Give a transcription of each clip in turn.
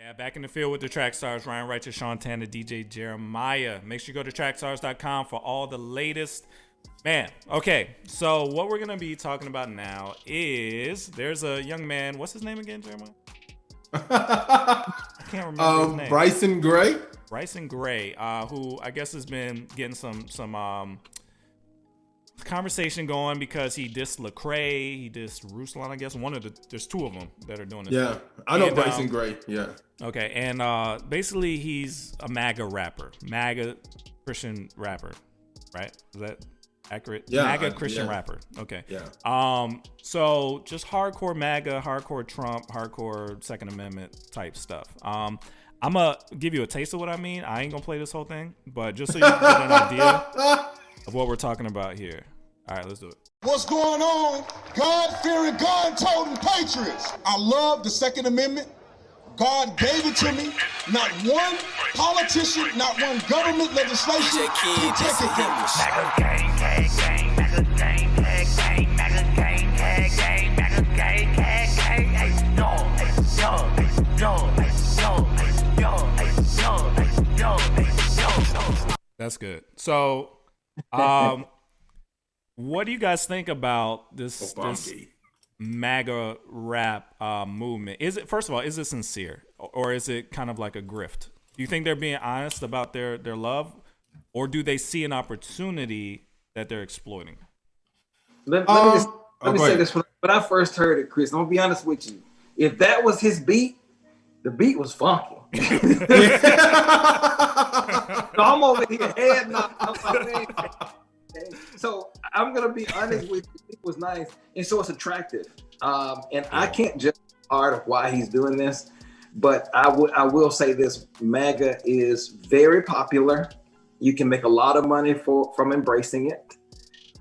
Yeah, back in the field with the track stars, Ryan Righteous, Sean Tanner, DJ Jeremiah. Make sure you go to trackstarz.com for all the latest. Man, okay, so what we're going to be talking about now is there's a young man. What's his name again, Jeremiah? I can't remember his name. Bryson Gray. Bryson Gray, who I guess has been getting some conversation going because he dissed Lecrae, he dissed Ruslan, I guess. There's two of them that are doing this. Yeah, I know Bryson Gray. Yeah. Okay, and basically he's a MAGA rapper, MAGA Christian rapper, right? Is that accurate? Yeah, MAGA Christian rapper. Okay. Yeah. So just hardcore MAGA, hardcore Trump, hardcore Second Amendment type stuff. I'm gonna give you a taste of what I mean. I ain't gonna play this whole thing, but just so you get an idea of what we're talking about here. All right, let's do it. What's going on? God-fearing, God-toting patriots. I love the Second Amendment. God gave it to me. Not one politician, not one government legislation can take it from us. That's good. So, what do you guys think about this MAGA rap movement? Is it, first of all, is it sincere, or is it kind of like a grift? Do you think they're being honest about their love, or do they see an opportunity that they're exploiting? Let me say this. When I first heard it, Chris, I'm gonna be honest with you. If that was his beat, the beat was funky. So I'm over here head nodding. So I'm gonna be honest with you. It was nice, and so it's attractive. And I can't judge part of why he's doing this, but I will say this: MAGA is very popular. You can make a lot of money from embracing it,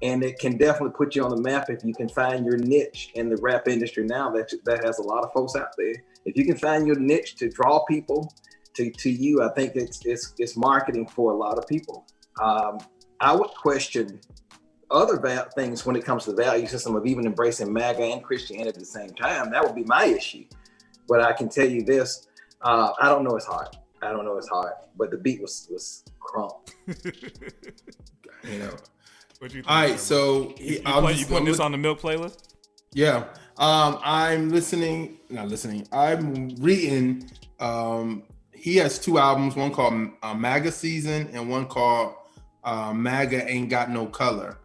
and it can definitely put you on the map if you can find your niche in the rap industry now. That has a lot of folks out there. If you can find your niche to draw people to you, I think it's marketing for a lot of people. I would question other things when it comes to the value system of even embracing MAGA and Christianity at the same time. That would be my issue. But I can tell you this, I don't know his heart. But the beat was crump. You know. What you think? All right, so you putting this on the Milk playlist? Yeah. I'm reading. He has two albums, one called MAGA Season and one called MAGA Ain't Got No Color.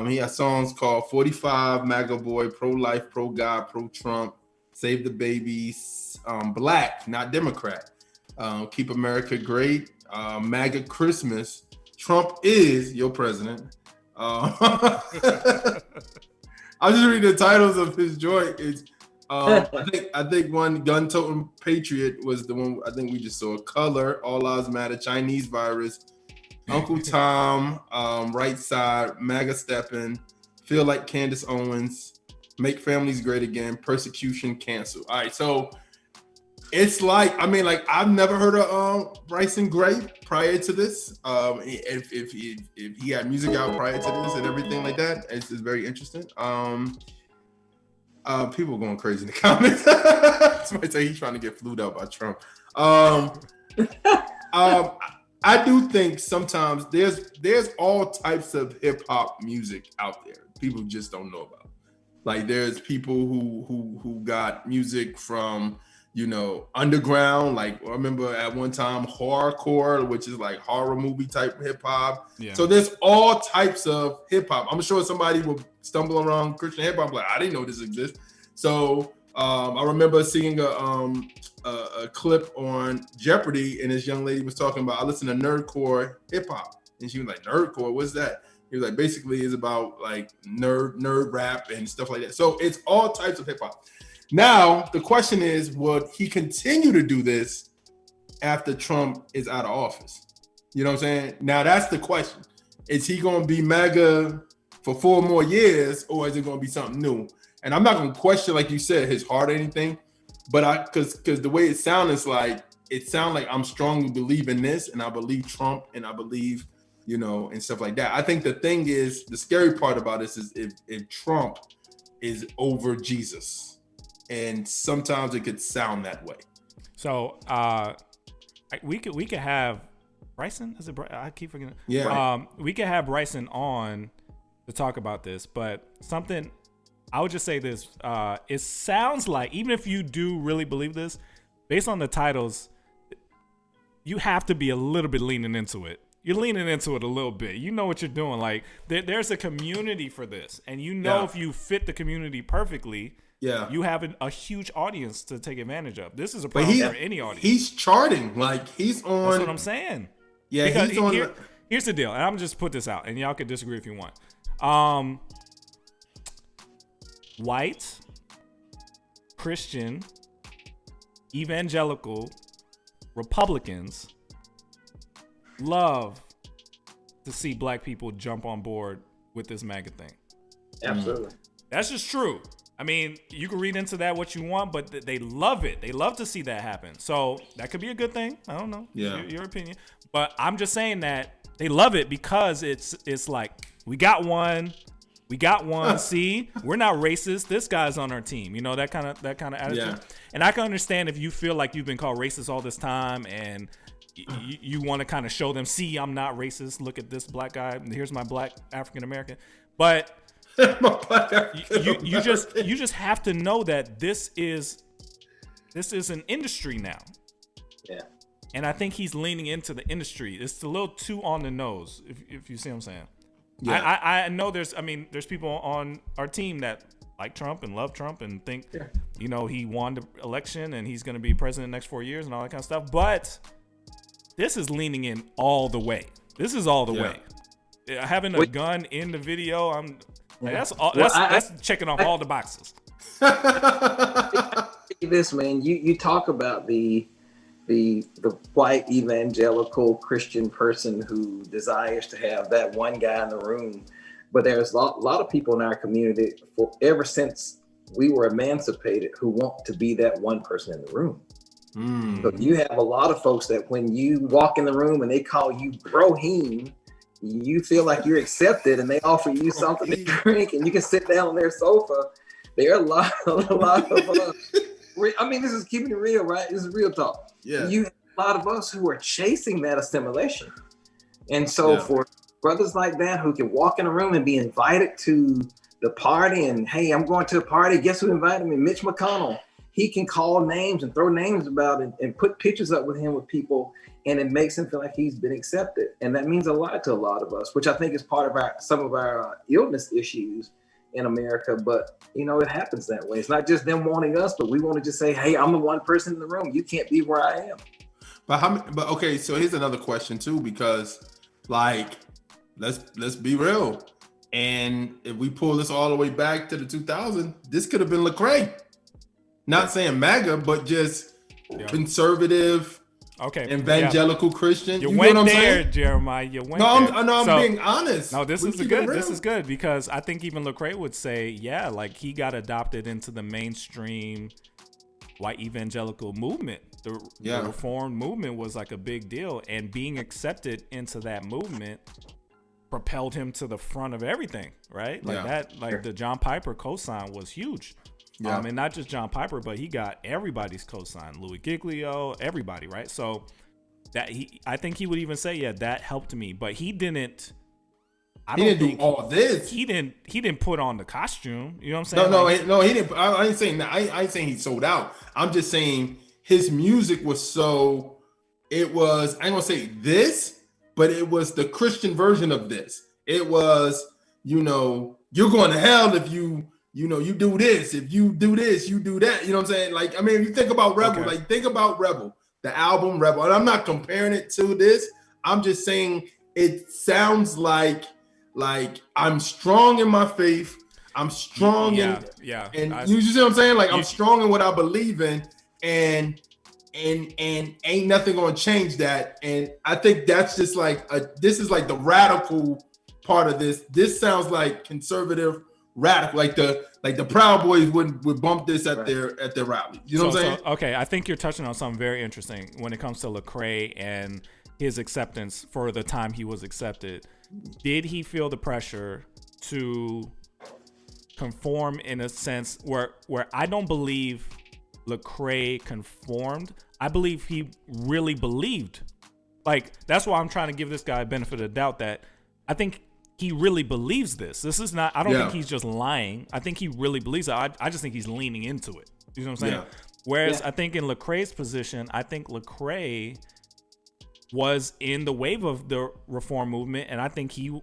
He has songs called 45, MAGA Boy, Pro-Life, Pro-God, Pro-Trump, Save the Babies, Black, not Democrat, Keep America Great, MAGA Christmas, Trump is your president. I was just reading the titles of his joint. It's I think one, Gun Toting Patriot, was the one I think we just saw. Color, All Lives Matter, Chinese Virus, Uncle Tom, Right Side, MAGA Steppin', Feel Like Candace Owens, Make Families Great Again, Persecution, Cancel. All right, so it's like, I've never heard of Bryson Gray prior to this. If he had music out prior to this and everything like that, it's very interesting. People going crazy in the comments. Somebody say he's trying to get flued out by Trump. I do think sometimes there's all types of hip hop music out there. People just don't know about. Like there's people who got music from, underground. Like I remember at one time horrorcore, which is like horror movie type hip hop. Yeah. So there's all types of hip hop. I'm sure somebody will stumble around Christian hip hop like, I didn't know this exists. So I remember seeing a clip on Jeopardy, and this young lady was talking about, I listen to nerdcore hip hop, and she was like, nerdcore, what's that? He was like, basically it's about like nerd rap and stuff like that. So it's all types of hip hop. Now the question is, would he continue to do this after Trump is out of office? You know what I'm saying? Now that's the question. Is he going to be MAGA for 4 more years, or is it going to be something new? And I'm not going to question, like you said, his heart or anything, but because the way it sounds like I'm strongly believing this, and I believe Trump, and I believe, and stuff like that. I think the thing is, the scary part about this is if Trump is over Jesus, and sometimes it could sound that way. So we could have Bryson. Is it? I keep forgetting. Yeah. We could have Bryson on to talk about this, but something I would just say this. It sounds like, even if you do really believe this, based on the titles, you have to be a little bit leaning into it. You're leaning into it a little bit. You know what you're doing. Like there's a community for this, and if you fit the community perfectly, you have a huge audience to take advantage of. This is a problem for any audience. He's charting. Like he's on. That's what I'm saying. Yeah, because he's on. Here's the deal, and I'm just put this out, and y'all can disagree if you want. White, Christian, evangelical, Republicans love to see black people jump on board with this MAGA thing. Absolutely. That's just true. I mean, you can read into that what you want, but they love it. They love to see that happen. So that could be a good thing. I don't know. Yeah. Your opinion. But I'm just saying that they love it because it's like, we got one. See, we're not racist. This guy's on our team. You know, that kind of attitude. Yeah. And I can understand if you feel like you've been called racist all this time and you want to kind of show them, see, I'm not racist. Look at this black guy. Here's my black African American. But you just have to know that this is an industry now. Yeah. And I think he's leaning into the industry. It's a little too on the nose, if you see what I'm saying. Yeah. I know there's people on our team that like Trump and love Trump and think, he won the election and he's going to be president the next 4 years and all that kind of stuff. But this is leaning in all the way. This is all the way. Having a gun in the video, that's checking off all the boxes. This, man, you talk about the white evangelical Christian person who desires to have that one guy in the room, but there's a lot of people in our community ever since we were emancipated who want to be that one person in the room. So you have a lot of folks that when you walk in the room and they call you Broheen, you feel like you're accepted, and they offer you something to drink, and you can sit down on their sofa. There are a lot of I mean, this is keeping it real, right? This is real talk. Yeah. You have a lot of us who are chasing that assimilation. And so for brothers like that who can walk in a room and be invited to the party and, hey, I'm going to a party. Guess who invited me? Mitch McConnell. He can call names and throw names about it and put pictures up with him with people, and it makes him feel like he's been accepted. And that means a lot to a lot of us, which I think is part of some of our illness issues in America. But, it happens that way. It's not just them wanting us, but we want to just say, hey, I'm the one person in the room. You can't be where I am. But okay, so here's another question too, because like, let's be real. And if we pull this all the way back to the 2000s, this could have been Lecrae. Not saying MAGA, but just conservative, evangelical Christian. You went what I'm there, saying? Jeremiah. You went there. I'm being honest. No, this is good. This is good because I think even Lecrae would say, like he got adopted into the mainstream white evangelical movement. The Reformed movement was like a big deal, and being accepted into that movement propelled him to the front of everything, right? Like the John Piper cosign was huge. Yeah. And not just John Piper, but he got everybody's cosign, Louis Giglio, everybody, right? So I think he would even say, that helped me, but he didn't. He didn't do all this. He didn't put on the costume. You know what I'm saying? No, he didn't. I ain't saying that. I ain't saying he sold out. I'm just saying his music was so. It was. I ain't gonna say this, but it was the Christian version of this. It was, you're going to hell if you do this. If you do this, you do that. You know what I'm saying? Like, I mean, if you think about Rebel, think about Rebel, the album Rebel. And I'm not comparing it to this. I'm just saying it sounds like I'm strong in my faith. I'm strong and you see what I'm saying? Like, I'm strong in what I believe in, and ain't nothing gonna change that. And I think that's just like this is like the radical part of this. This sounds like conservative radical, like the Proud Boys would bump this at their rally. You know what I'm saying? Okay, I think you're touching on something very interesting when it comes to Lecrae and his acceptance for the time he was accepted. Did he feel the pressure to conform in a sense where I don't believe Lecrae conformed? I believe he really believed. Like, that's why I'm trying to give this guy a benefit of the doubt that I think he really believes this. This is not, I don't think he's just lying. I think he really believes it. I just think he's leaning into it. You know what I'm saying? Yeah. Whereas I think in Lecrae's position, I think Lecrae was in the wave of the reform movement, and I think he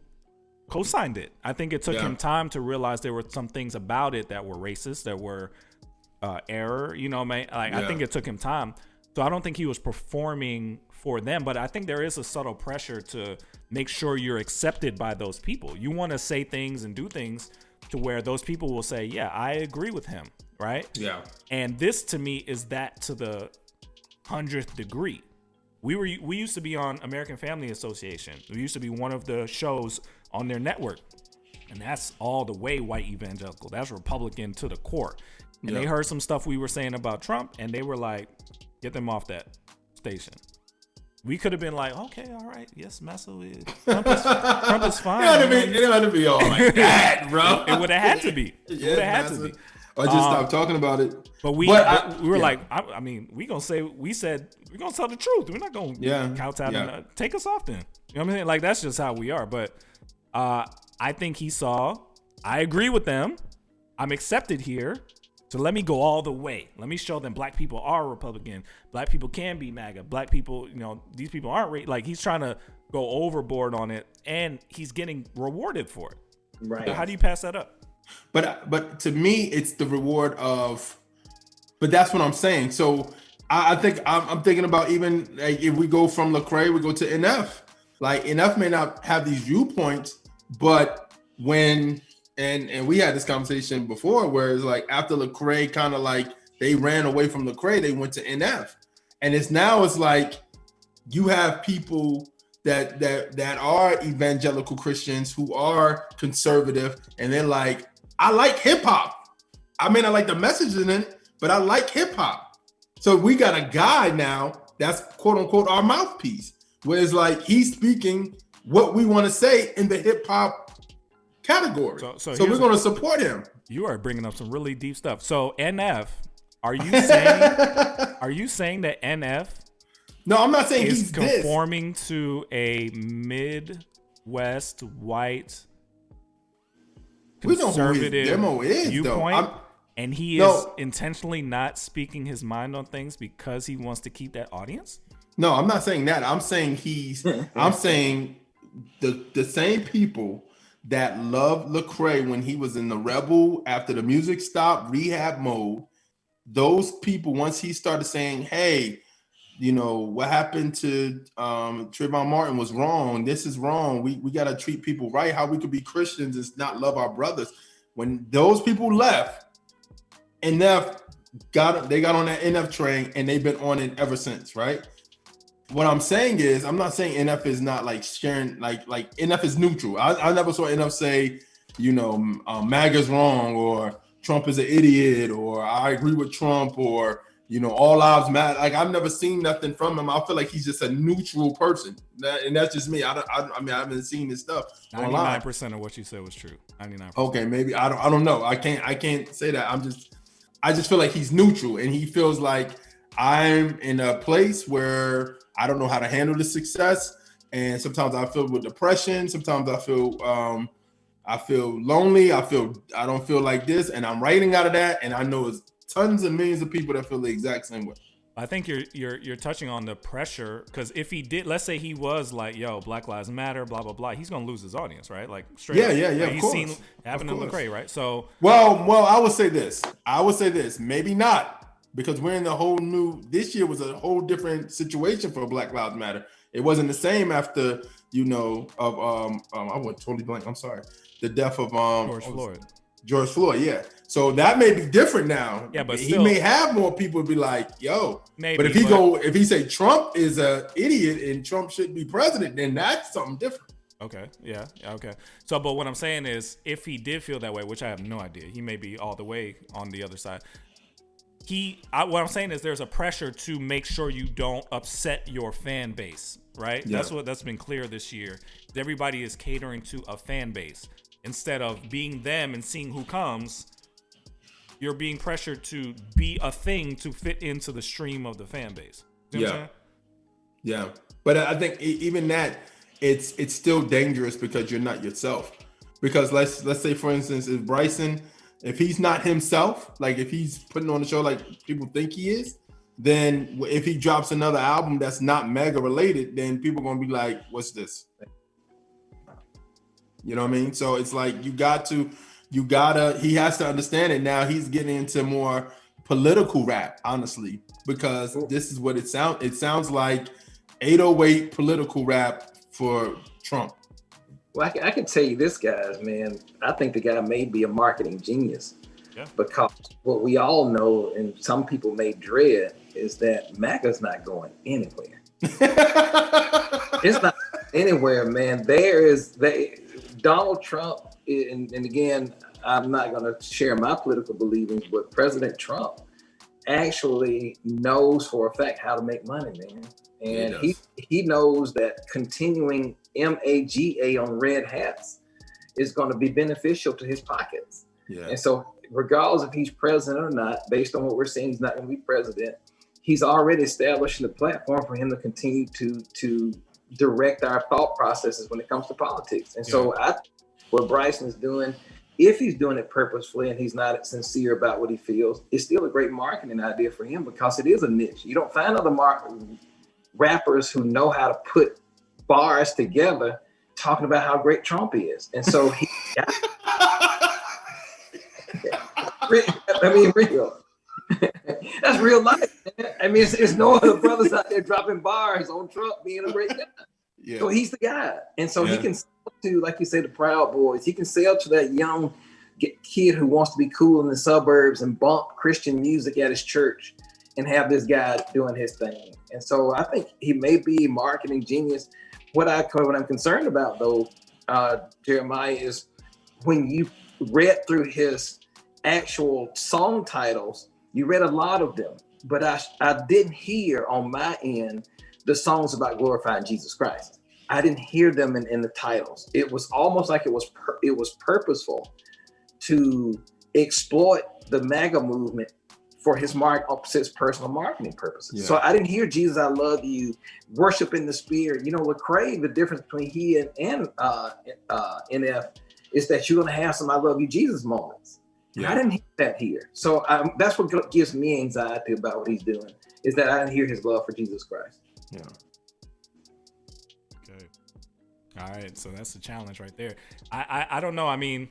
co-signed it. I think it took him time to realize there were some things about it that were racist, that were error. You know, man. Like I think it took him time. So I don't think he was performing for them, but I think there is a subtle pressure to make sure you're accepted by those people. You want to say things and do things to where those people will say, yeah, I agree with him, right? Yeah. And this to me is that to the 100th degree. We used to be on American Family Association. We used to be one of the shows on their network. And that's all the way white evangelical. That's Republican to the core. And they heard some stuff we were saying about Trump, and they were like, get them off that station. We could have been like, okay, all right, yes, mess with Trump is fine. It don't have to be all like that, bro. It would have had to be. It would have had to be. Or just stop talking about it. But we were like, I mean, we said we're gonna tell the truth. We're not gonna kowtow and take us off then. You know what I'm saying? Like that's just how we are. But I think he saw, I agree with them. I'm accepted here. So let me go all the way. Let me show them black people are Republican. Black people can be MAGA. Black people, you know, these people aren't like he's trying to go overboard on it, and he's getting rewarded for it. Right. So how do you pass that up? But to me, it's the reward of. But that's what I'm saying. So I think I'm thinking about even like if we go from Lecrae, we go to NF. Like NF may not have these viewpoints, but when and we had this conversation before, where it's like after Lecrae kind of like they ran away from Lecrae, they went to NF, and it's like you have people that are evangelical Christians who are conservative, and they're like, I like hip hop. I mean, I like the message in it, but I like hip hop. So we got a guy now that's quote unquote our mouthpiece, where it's like he's speaking what we want to say in the hip hop category. So we're going to support him. You are bringing up some really deep stuff. So NF, are you saying that NF? No, I'm not saying is he's conforming to a Midwest white conservative demo is, viewpoint, and he is intentionally not speaking his mind on things because he wants to keep that audience? No, I'm not saying that. I'm saying I'm saying the same people that loved Lecrae when he was in the Rebel after the music stopped, rehab mode. Those people, once he started saying, hey, you know, what happened to Trayvon Martin was wrong. This is wrong. We got to treat people right. How we could be Christians and not love our brothers. When those people left, NF got on that NF train, and they've been on it ever since, right? What I'm saying is, I'm not saying NF is not like sharing, like NF is neutral. I never saw NF say, you know, MAGA's wrong, or Trump is an idiot, or I agree with Trump, or, you know, all lives matter. Like I've never seen nothing from him. I feel like he's just a neutral person, and that's just me. I mean, I haven't seen this stuff. 99% of what you said was true. 99%. Okay, maybe I don't know. I can't say that. I just feel like he's neutral, and he feels like I'm in a place where I don't know how to handle the success, and sometimes I feel with depression. Sometimes I feel lonely. I don't feel like this, and I'm writing out of that. And I know there's tons of millions of people that feel the exact same way. I think you're touching on the pressure, because if he did, let's say he was like, yo, Black Lives Matter, blah blah blah, he's gonna lose his audience, right? Like straight up. Yeah. Like, of he's course. seen happening to Lecrae, right? So well, I would say this, maybe not. Because we're in this year was a whole different situation for Black Lives Matter. It wasn't the same after, you know, I went totally blank. I'm sorry. The death of George Floyd, yeah. So that may be different now. Yeah, but he may have more people be like, yo. Maybe, but if he say Trump is an idiot and Trump shouldn't be president, then that's something different. Okay. Yeah. Okay. So, but what I'm saying is, if he did feel that way, which I have no idea, he may be all the way on the other side. What I'm saying is there's a pressure to make sure you don't upset your fan base, right? Yeah. That's been clear this year. Everybody is catering to a fan base instead of being them and seeing who comes. You're being pressured to be a thing to fit into the stream of the fan base. You know what I'm saying? Yeah. But I think even that, it's still dangerous because you're not yourself. Because let's say, for instance, if Bryson, if he's not himself, like if he's putting on a show like people think he is, then if he drops another album that's not mega related, then people are gonna be like, what's this? You know what I mean? So it's like he has to understand it now. He's getting into more political rap, honestly, because this is what it sounds like 808 political rap for Trump. Well, I can tell you this, guys, man. I think the guy may be a marketing genius. Yeah. Because what we all know, and some people may dread, is that MAGA's not going anywhere. It's not anywhere, man. Donald Trump, and again, I'm not going to share my political beliefs, but President Trump actually knows for a fact how to make money, man. And he knows that continuing MAGA on red hats is going to be beneficial to his pockets. Yeah. And so regardless if he's president or not, based on what we're seeing, he's not going to be president. He's already establishing the platform for him to continue to direct our thought processes when it comes to politics. And so what Bryson is doing, if he's doing it purposefully and he's not sincere about what he feels, it's still a great marketing idea for him because it is a niche. You don't find other rappers who know how to put bars together talking about how great Trump is. And so real. That's real life, man. I mean, it's no other brothers out there dropping bars on Trump being a great guy. Yeah. So he's the guy. And so he can sell to, like you say, the Proud Boys. He can sell to that young kid who wants to be cool in the suburbs and bump Christian music at his church and have this guy doing his thing. And so I think he may be a marketing genius. What I'm concerned about, though, Jeremiah, is when you read through his actual song titles, you read a lot of them, but I didn't hear on my end the songs about glorifying Jesus Christ. I didn't hear them in the titles. It was almost like it was purposeful to exploit the MAGA movement for his personal marketing purposes. Yeah. So I didn't hear Jesus, I love you, worship in the spirit. You know, Lecrae, the difference between he and NF is that you're going to have some I love you Jesus moments. Yeah. I didn't hear that here. So that's what gives me anxiety about what he's doing, is that I didn't hear his love for Jesus Christ. Yeah. Okay. All right. So that's the challenge right there. I don't know. I mean,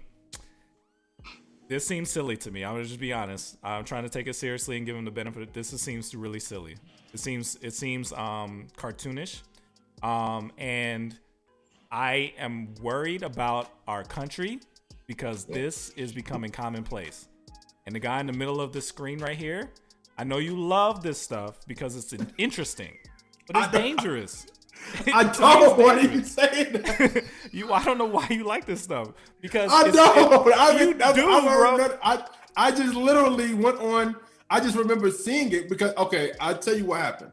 this seems silly to me. I'm gonna just be honest. I'm trying to take it seriously and give him the benefit. This seems really silly. It seems cartoonish, and I am worried about our country because this is becoming commonplace. And the guy in the middle of the screen right here, I know you love this stuff because it's interesting, but it's dangerous. I don't want to even say that. I don't know why you like this stuff because I just literally went on. I just remember seeing it because I'll tell you what happened.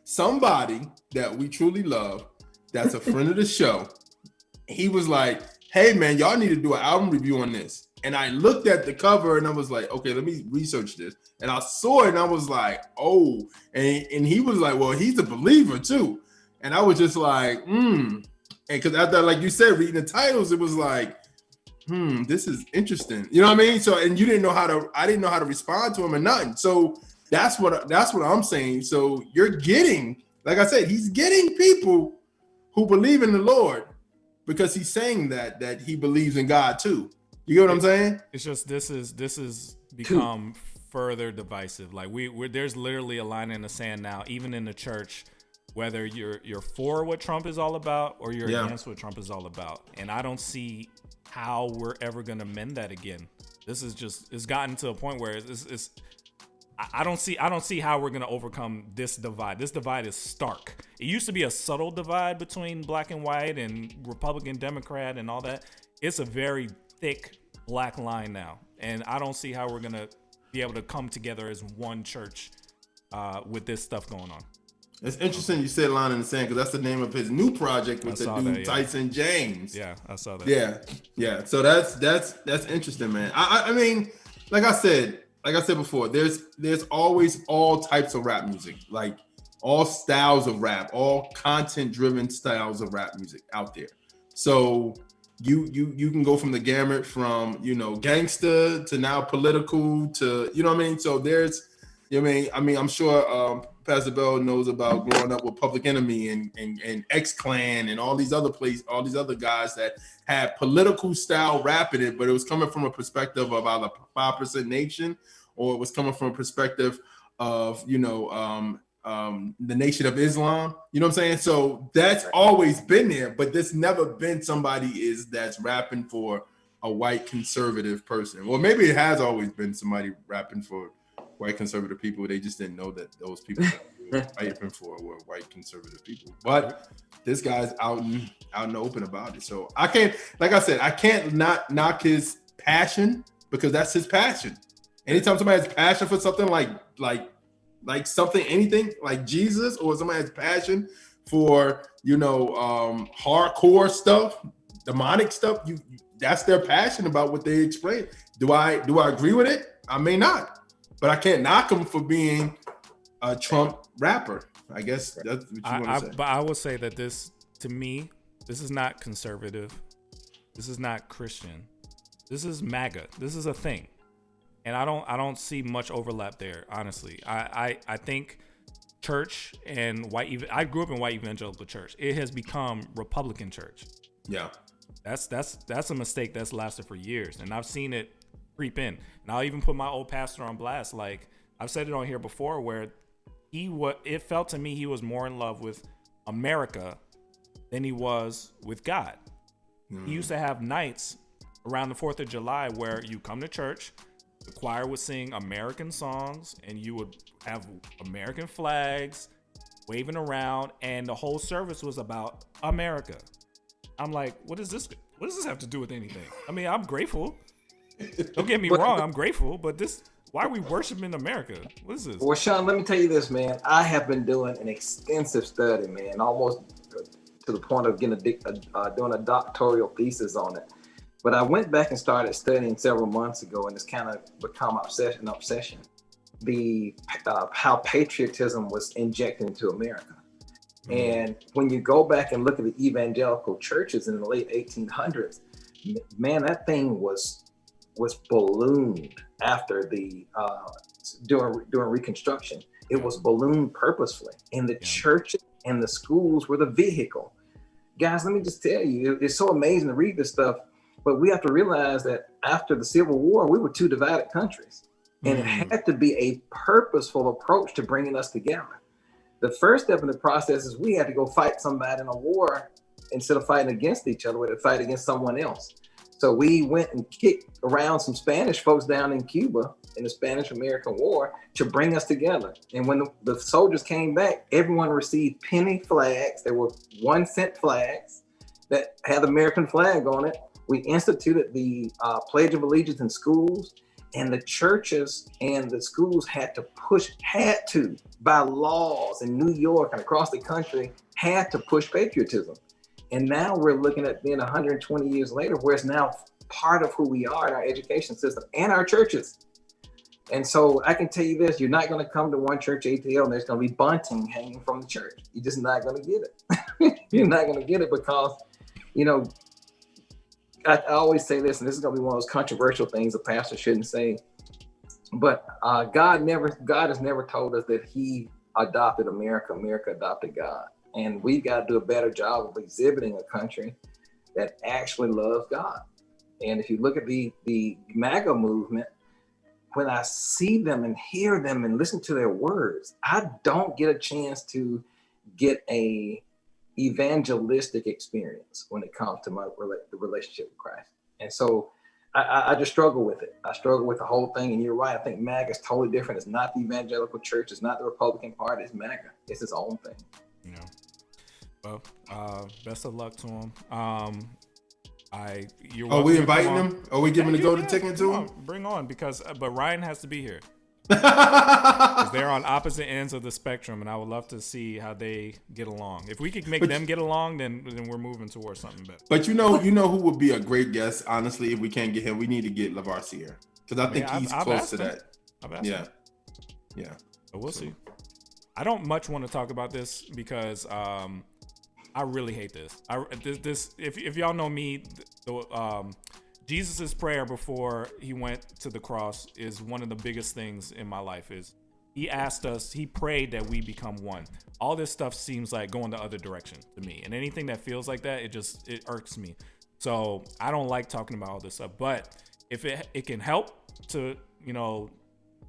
Somebody that we truly love, that's a friend of the show, he was like, "Hey man, y'all need to do an album review on this." And I looked at the cover and I was like, "Okay, let me research this." And I saw it and I was like, "Oh," and he was like, "Well, he's a believer too." And I was just like, And because after, like you said, reading the titles, it was like, this is interesting. You know what I mean? So, and I didn't know how to respond to him or nothing. So that's what I'm saying. So you're getting, like I said, he's getting people who believe in the Lord because he's saying that he believes in God too. You get what I'm saying? It's just, this is become further divisive. Like there's literally a line in the sand now, even in the church, whether you're for what Trump is all about or you're against what Trump is all about. And I don't see how we're ever going to mend that again. This is just, it's gotten to a point where I don't see how we're going to overcome this divide. This divide is stark. It used to be a subtle divide between black and white and Republican, Democrat and all that. It's a very thick black line now. And I don't see how we're going to be able to come together as one church with this stuff going on. It's interesting you said "Line in the Sand" because that's the name of his new project with the dude Tyson James. Yeah, I saw that. Yeah. So that's interesting, man. I mean, like I said before, there's always all types of rap music. Like all styles of rap, all content-driven styles of rap music out there. So you can go from the gamut from, you know, gangster to now political to, you know what I mean? So there's, you know what I mean? I'm sure Pastor Bell knows about growing up with Public Enemy and X-Clan and all these other guys that had political style rap in it, but it was coming from a perspective of either 5% Nation, or it was coming from a perspective of, you know, the Nation of Islam. You know what I'm saying? So that's always been there, but there's never been somebody that's rapping for a white conservative person. Or maybe it has always been somebody rapping for white conservative people. They just didn't know that those people that we were fighting for were white conservative people. But this guy's out in the open about it. So I can't, like I said, I can't not knock his passion, because that's his passion. Anytime somebody has passion for something like something, anything like Jesus, or somebody has passion for, you know, hardcore stuff, demonic stuff, that's their passion about what they explain. Do I agree with it? I may not, but I can't knock him for being a Trump rapper. I guess that's what you want to say. But I will say that this, to me, this is not conservative. This is not Christian. This is MAGA. This is a thing. And I don't see much overlap there, honestly. I think church and I grew up in white evangelical church. It has become Republican church. Yeah. That's a mistake that's lasted for years. And I've seen it creep in. And I'll even put my old pastor on blast. Like, I've said it on here before, where it felt to me he was more in love with America than he was with God. He used to have nights around the 4th of July where you come to church, the choir would sing American songs, and you would have American flags waving around, and the whole service was about America. I'm like, what does this have to do with anything? I mean, I'm grateful. Don't get me wrong, I'm grateful, but why are we worshiping America? What is this? Well, Sean, let me tell you this, man. I have been doing an extensive study, man, almost to the point of getting doing a doctoral thesis on it. But I went back and started studying several months ago, and it's kind of become an obsession. How patriotism was injected into America. And when you go back and look at the evangelical churches in the late 1800s, man, that thing was ballooned after during Reconstruction. It was ballooned purposefully, and the churches and the schools were the vehicle. Guys, let me just tell you, it's so amazing to read this stuff. But we have to realize that after the Civil War, we were two divided countries. And it had to be a purposeful approach to bringing us together. The first step in the process is we had to go fight somebody in a war. Instead of fighting against each other, we had to fight against someone else. So we went and kicked around some Spanish folks down in Cuba in the Spanish-American War to bring us together. And when the soldiers came back, everyone received penny flags. They were 1-cent flags that had the American flag on it. We instituted the Pledge of Allegiance in schools, and the churches and the schools had to, by laws in New York and across the country, had to push patriotism. And now we're looking at being 120 years later, where it's now part of who we are in our education system and our churches. And so I can tell you this, you're not going to come to one church ATL and there's going to be bunting hanging from the church. You're just not going to get it. You're not going to get it because, you know, I always say this, and this is going to be one of those controversial things a pastor shouldn't say, but God has never told us that he adopted America. America adopted God. And we've got to do a better job of exhibiting a country that actually loves God. And if you look at the MAGA movement, when I see them and hear them and listen to their words, I don't get a chance to get a evangelistic experience when it comes to the relationship with Christ. And so I just struggle with it. I struggle with the whole thing. And you're right. I think MAGA is totally different. It's not the evangelical church. It's not the Republican Party. It's MAGA. It's its own thing. You know, well, best of luck to him. Are we inviting him? Are we giving the golden ticket to him? Bring on, but Ryan has to be here. Because they're on opposite ends of the spectrum, and I would love to see how they get along. If we could make them get along, then we're moving towards something better. But you know who would be a great guest, honestly, if we can't get him, we need to get Lavarciere. Because I think he's close to that. I've asked him. Yeah. But we'll see. I don't much want to talk about this because I really hate this. If y'all know me, Jesus's prayer before he went to the cross is one of the biggest things in my life. Is he prayed that we become one. All this stuff seems like going the other direction to me, and anything that feels like that, it irks me. So I don't like talking about all this stuff. But if it can help to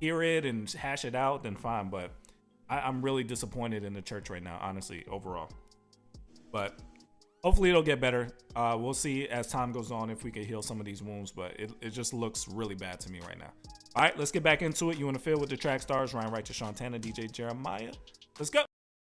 hear it and hash it out, then fine. But I'm really disappointed in the church right now, honestly, overall. But hopefully it'll get better. We'll see as time goes on if we can heal some of these wounds, but it just looks really bad to me right now. All right, let's get back into it. You want to feel with the Trackstarz, Ryan Righteous, Shantana, DJ Jeremiah. Let's go.